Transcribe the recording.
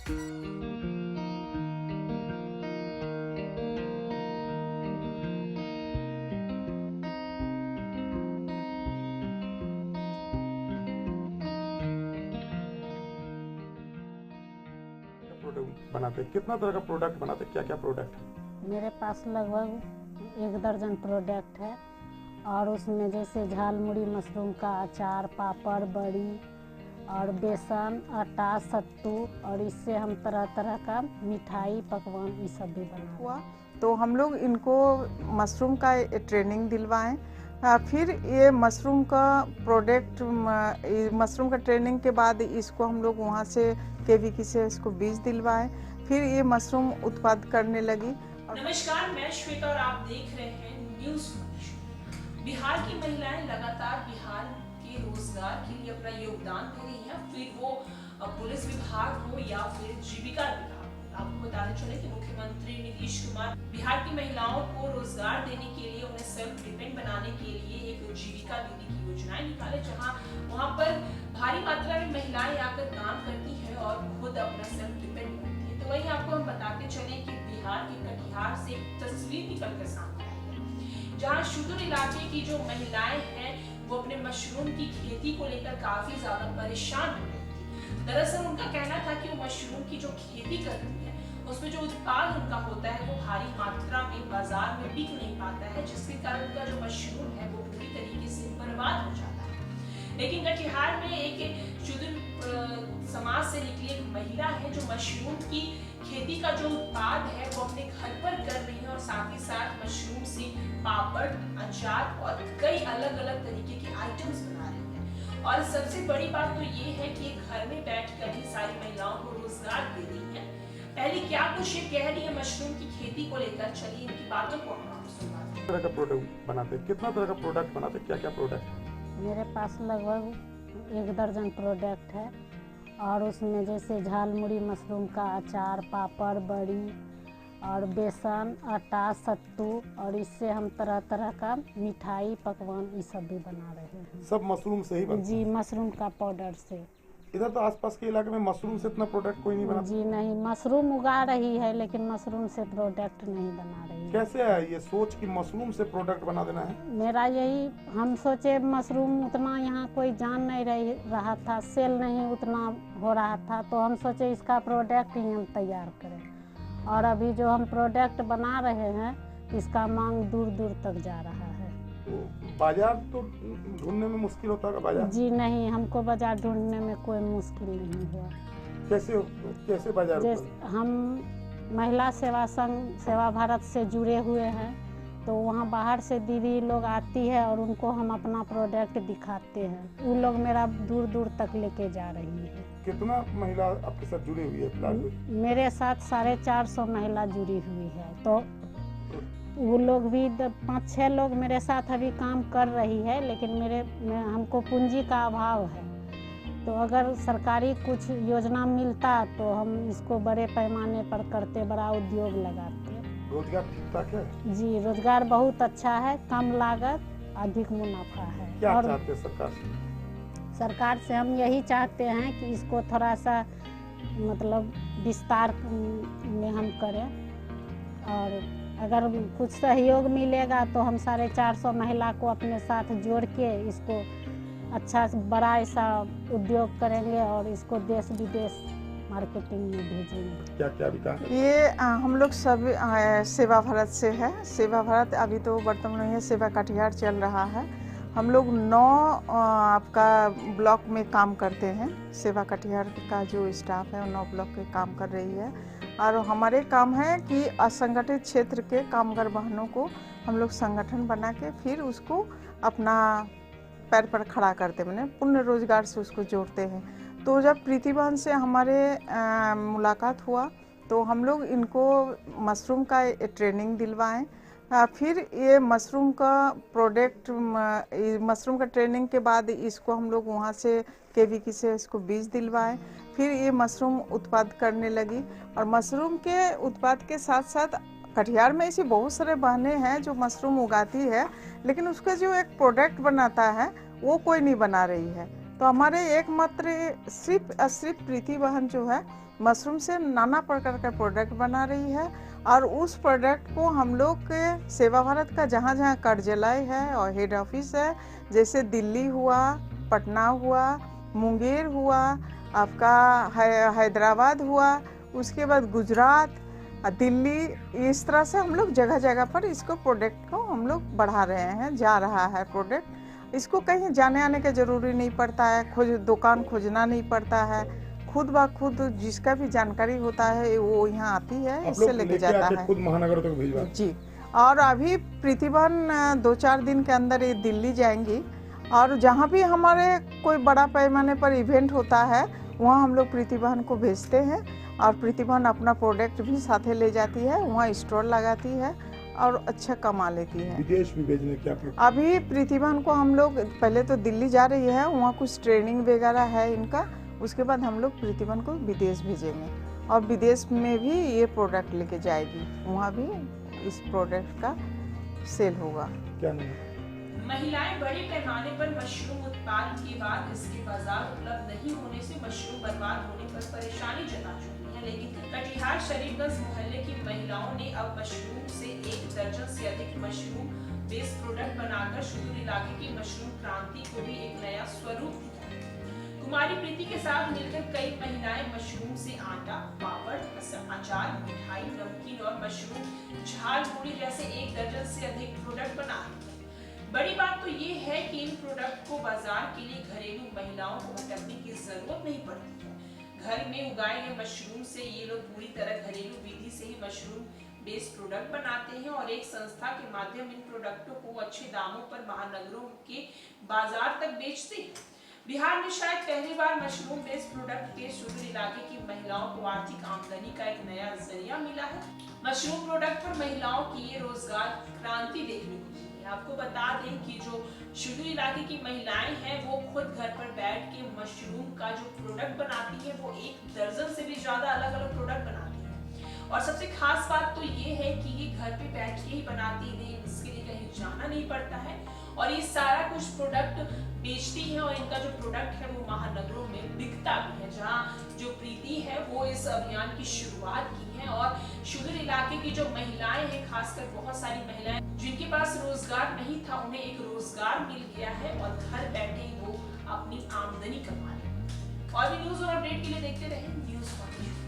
Product बनाते, कितना तरह का प्रोडक्ट बनाते, क्या क्या प्रोडक्ट है? मेरे पास लगभग 1 दर्जन प्रोडक्ट है और उसमें जैसे झालमुड़ी, मशरूम का अचार, पापड़, बड़ी और बेसन, आटा, सत्तू, और इससे हम तरह तरह का मिठाई, पकवान ये सब भी बना हुआ। तो हम लोग इनको मशरूम का ट्रेनिंग दिलवाएं, फिर ये मशरूम का प्रोडक्ट, मशरूम का ट्रेनिंग के बाद इसको हम लोग वहाँ से केवीकी से इसको बीज दिलवाएं, फिर ये मशरूम उत्पाद करने लगी। नमस्कार, मैं श्वेता और आप देख रहे हैं न्यूज़। बिहार की महिलाएं लगातार बिहार के रोजगार के लिए अपना योगदान दे रही हैं, फिर वो पुलिस विभाग हो या फिर जीविका विभाग। आपको बताते चले कि मुख्यमंत्री नीतीश कुमार बिहार की महिलाओं को रोजगार देने के लिए, उन्हें सेल्फ डिपेंड बनाने के लिए एक जीविका दीदी की योजनाएं निकाले, जहां वहां पर भारी मात्रा में महिलाएं आकर काम करती है और खुद अपना सेल्फ डिपेंड बनती है। तो वहीं आपको हम बताते चले कि बिहार के कटिहार से एक तस्वीर निकल कर सामने आई है, जहाँ सुदूर इलाके की जो महिलाएं हैं वो अपने मशरूम की खेती को लेकर काफी ज्यादा परेशान हो रही थी। दरअसल उनका कहना था कि वो मशरूम की जो खेती करती है उसमें जो उत्पाद उनका होता है वो भारी मात्रा में बाजार में बिक नहीं पाता है, जिसके कारण उनका जो मशरूम है वो पूरी तरीके से बर्बाद हो जाता है। लेकिन कटिहार में एक सुदूर समाज से निकली एक महिला है जो मशरूम की खेती का जो उत्पाद है वो अपने घर पर कर रही है और साथ ही साथ मशरूम से पापड़, अचार और कई अलग अलग तरीके के आइटम्स बना रही है। और सबसे बड़ी बात तो ये है कि घर में बैठकर ही सारी महिलाओं को रोजगार दे रही है। पहले क्या कुछ ये कह रही है मशरूम की खेती को लेकर, चलिए इनकी बातों को हम आपको सुनाते हैं। तरह का प्रोडक्ट बनाते, कितना तरह का प्रोडक्ट बनाते, क्या क्या प्रोडक्ट है? मेरे पास लगभग 1 दर्जन प्रोडक्ट है और उसमें जैसे झालमुड़ी, मशरूम का अचार, पापड़, बड़ी और बेसन, आटा, सत्तू, और इससे हम तरह तरह का मिठाई, पकवान ये सब भी बना रहे हैं। सब मशरूम से ही बनता जी, मशरूम का पाउडर से। इधर तो आसपास के इलाके में मशरूम से इतना प्रोडक्ट कोई नहीं बनाता। जी नहीं, मशरूम उगा रही है लेकिन मशरूम से प्रोडक्ट नहीं बना रही है। कैसे है ये सोच कि मशरूम से प्रोडक्ट बना देना है? मेरा यही, हम सोचे मशरूम उतना यहाँ कोई जान नहीं रहा था, सेल नहीं उतना हो रहा था, तो हम सोचे इसका प्रोडक्ट ही हम तैयार करें। और अभी जो हम प्रोडक्ट बना रहे हैं इसका मांग दूर दूर तक जा रहा है। तो बाजार तो ढूंढने में मुश्किल होता है बाजार? जी नहीं, हमको बाजार ढूंढने में कोई मुश्किल नहीं हुआ। कैसे बाजार? जैसे हम महिला सेवा संघ सेवा भारत से जुड़े हुए हैं, तो वहाँ बाहर से दीदी लोग आती है और उनको हम अपना प्रोडक्ट दिखाते हैं। वो लोग मेरा दूर दूर तक लेके जा रही है। कितना महिला आपके साथ जुड़ी हुई है फिलहाल? मेरे साथ 450 महिला जुड़ी हुई है। तो वो लोग भी 5-6 लोग मेरे साथ अभी काम कर रही है, लेकिन हमको पूंजी का अभाव है। तो अगर सरकारी कुछ योजना मिलता तो हम इसको बड़े पैमाने पर करते, बड़ा उद्योग लगाते। रोजगार ठीक ठाक है? जी, रोजगार बहुत अच्छा है, कम लागत, अधिक मुनाफा है। क्या और चाहते हैं सरकार से? सरकार से हम यही चाहते हैं कि इसको थोड़ा सा मतलब विस्तार में हम करें, और अगर कुछ सहयोग मिलेगा तो हम 450 महिला को अपने साथ जोड़ के इसको अच्छा बड़ा ऐसा उद्योग करेंगे और इसको देश विदेश मार्केटिंग में भेजेंगे। क्या क्या विकास? ये हम लोग सब सेवा भारत से है। सेवा भारत अभी तो वर्तमान में सेवा कटिहार चल रहा है। हम लोग 9 आपका ब्लॉक में काम करते हैं। सेवा कटिहार का जो स्टाफ है वो 9 ब्लॉक के काम कर रही है, और हमारे काम है कि असंगठित क्षेत्र के कामगार बहनों को हम लोग संगठन बना के फिर उसको अपना पैर पर खड़ा करते, मैंने पूर्ण रोजगार से उसको जोड़ते हैं। तो जब प्रीति बहन से हमारे मुलाकात हुआ तो हम लोग इनको मशरूम का ट्रेनिंग दिलवाएं, फिर ये मशरूम का प्रोडक्ट, मशरूम का ट्रेनिंग के बाद इसको हम लोग वहाँ से केवीकी से इसको बीज दिलवाएं, फिर ये मशरूम उत्पाद करने लगी। और मशरूम के उत्पाद के साथ साथ कटिहार में ऐसी बहुत सारे बहनें हैं जो मशरूम उगाती है, लेकिन उसका जो एक प्रोडक्ट बनाता है वो कोई नहीं बना रही है। तो हमारे एकमात्र सिर्फ प्रीति बहन जो है मशरूम से नाना प्रकार का प्रोडक्ट बना रही है, और उस प्रोडक्ट को हम लोग के सेवा भारत का जहाँ जहाँ कार्यालय है और हेड ऑफिस है, जैसे दिल्ली हुआ, पटना हुआ, मुंगेर हुआ, आपका हैदराबाद हुआ, उसके बाद गुजरात, दिल्ली, इस तरह से हम लोग जगह जगह पर इसको प्रोडक्ट को हम लोग बढ़ा रहे हैं, जा रहा है प्रोडक्ट। इसको कहीं जाने आने का ज़रूरी नहीं पड़ता है, दुकान खोजना नहीं पड़ता है, खुद ब खुद जिसका भी जानकारी होता है वो यहाँ आती है, इससे लेके जाता है, खुद महानगर तक भिजवा जी। और अभी प्रीतिबहन 2-4 दिन के अंदर ये दिल्ली जाएंगी, और जहाँ भी हमारे कोई बड़ा पैमाने पर इवेंट होता है वहाँ हम लोग प्रीतिबहन को भेजते हैं, और प्रीतिबहन अपना प्रोडक्ट भी साथे ले जाती है, वहाँ स्टॉल लगाती है और अच्छा कमा लेती है। विदेश भी भेजने क्या? अभी प्रीतिबहन को हम लोग पहले तो दिल्ली जा रही है, वहाँ कुछ ट्रेनिंग वगैरह है इनका, उसके बाद हम लोग प्रीतिबहन को विदेश भेजेंगे, और विदेश में भी ये प्रोडक्ट लेके जाएगी, वहाँ भी इस प्रोडक्ट का सेल होगा। क्या नहीं? महिलाएं बड़े पैमाने पर मशरूम उत्पाद के बाद इसके बाजार उपलब्ध नहीं होने से मशरूम बर्बाद होने पर परेशानी जता चुकी हैं, लेकिन कटिहार शरीफगंज मोहल्ले की महिलाओं ने अब मशरूम से 1 दर्जन से अधिक मशरूम बेस्ड प्रोडक्ट बनाकर सुदूर इलाके की मशरूम क्रांति को भी एक नया स्वरूप दिया। कुमारी प्रीति के साथ मिलकर कई महिलाएं मशरूम से आटा, पापड़, अचार, मिठाई, नमकीन और मशरूम झाल पूरी जैसे 1 दर्जन से अधिक प्रोडक्ट बना रही हैं। बड़ी बात तो ये है कि इन प्रोडक्ट को बाजार के लिए घरेलू महिलाओं को भटकने की जरूरत नहीं पड़ती है। घर में उगाए गए मशरूम से ये लोग पूरी तरह घरेलू विधि से ही मशरूम बेस्ड प्रोडक्ट बनाते हैं और एक संस्था के माध्यम इन प्रोडक्टों को अच्छे दामों पर महानगरों के बाजार तक बेचते हैं। बिहार में शायद पहली बार मशरूम बेस्ड प्रोडक्ट के सुदूर इलाके की महिलाओं को आर्थिक आमदनी का एक नया जरिया मिला है। मशरूम प्रोडक्ट पर महिलाओं की ये रोजगार क्रांति देखने को मिली है। आपको बता दें कि जो सुदूर इलाके की महिलाएं हैं वो खुद घर पर बैठ के मशरूम का जो प्रोडक्ट बनाती है वो 1 दर्जन से भी ज्यादा अलग अलग प्रोडक्ट बनाती है। और सबसे खास बात तो ये है कि ये घर पे बैठ के ही बनाती है, इसके लिए कहीं जाना नहीं पड़ता है, और ये सारा कुछ प्रोडक्ट बेचती है, और इनका जो प्रोडक्ट है वो महानगरों में बिकता भी है। जहाँ जो प्रीति है वो इस अभियान की शुरुआत की है, और सुदूर इलाके की जो महिलाएं हैं, खासकर बहुत सारी महिलाएं जिनके पास रोजगार नहीं था, उन्हें एक रोजगार मिल गया है और घर बैठे ही वो अपनी आमदनी कमा रहे हैं। और भी न्यूज और अपडेट के लिए देखते रहें न्यूज़ 1।